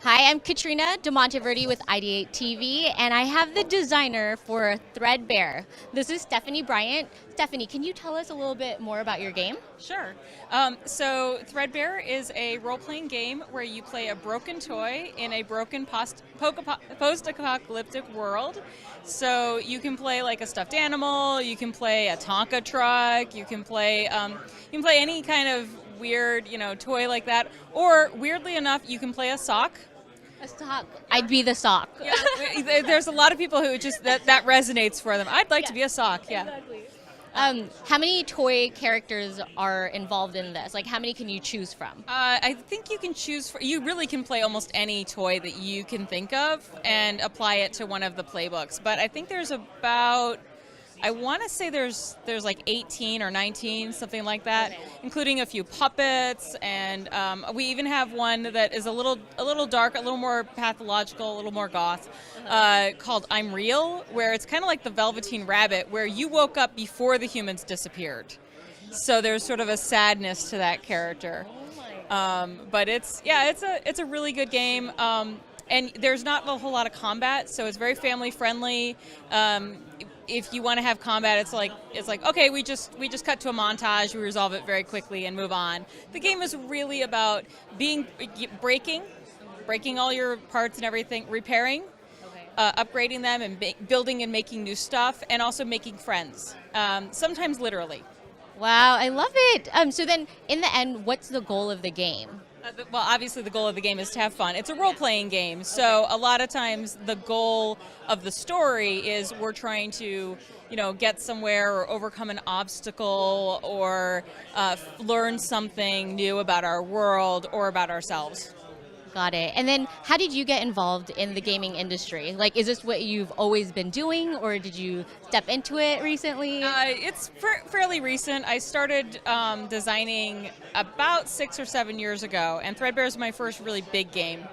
Hi, I'm Catrina Demonteverde with IdeateTV, and I have the designer for Threadbare. This is Stephanie Bryant. Stephanie, can you tell us a little bit more about your game? Sure. So Threadbare is a role-playing game where you play a broken toy in a broken post-apocalyptic world. So you can play like a stuffed animal, you can play a Tonka truck, you can play any kind of weird, toy like that. Or weirdly enough, you can play a sock. A sock. I'd be the sock. Yeah, there's a lot of people who just that resonates for them. I'd like to be a sock. Yeah. Exactly. How many toy characters are involved in this? Like, how many can you choose from? I think you can you really can play almost any toy that you can think of and apply it to one of the playbooks. But I think there's about, I want to say there's like 18 or 19, something like that, okay, including a few puppets, and we even have one that is a little dark, a little more pathological, a little more goth, called I'm Real, where it's kind of like the Velveteen Rabbit, where you woke up before the humans disappeared. So there's sort of a sadness to that character. But it's a really good game. And there's not a whole lot of combat, so it's very family friendly. If you want to have combat, it's like okay, we just cut to a montage, we resolve it very quickly and move on. The game is really about breaking all your parts and everything, repairing, upgrading them, and building and making new stuff, and also making friends. Sometimes literally. Wow, I love it. So then, in the end, what's the goal of the game? Well, obviously the goal of the game is to have fun. It's a role-playing game, so a lot of times the goal of the story is we're trying to, get somewhere or overcome an obstacle or learn something new about our world or about ourselves. Got it. And then how did you get involved in the gaming industry? Like, is this what you've always been doing, or did you step into it recently? It's fairly recent. I started designing about 6 or 7 years ago, and Threadbare is my first really big game.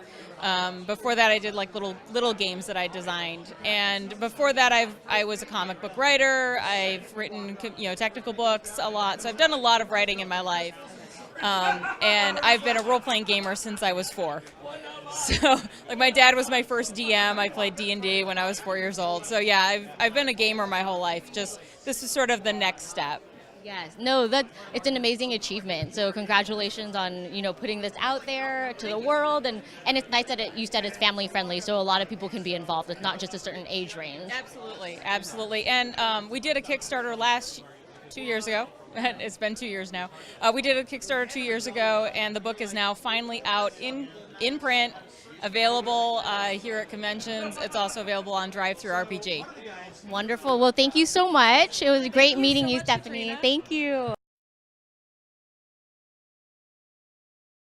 Before that, I did like little games that I designed, and before that, I was a comic book writer. I've written technical books a lot, so I've done a lot of writing in my life. And I've been a role-playing gamer since I was 4. So, like, my dad was my first DM. I played D&D when I was 4 years old. So yeah, I've been a gamer my whole life. Just this is sort of the next step. Yes, no, it's an amazing achievement. So congratulations on putting this out there to the world, and it's nice that you said it's family friendly, so a lot of people can be involved. It's not just a certain age range. Absolutely. And we did a Kickstarter 2 years ago. It's been 2 years now. We did a Kickstarter 2 years ago, and the book is now finally out in print, available here at conventions. It's also available on DriveThru RPG. Wonderful. Well, thank you so much. It was great meeting you, Stephanie. Thank you.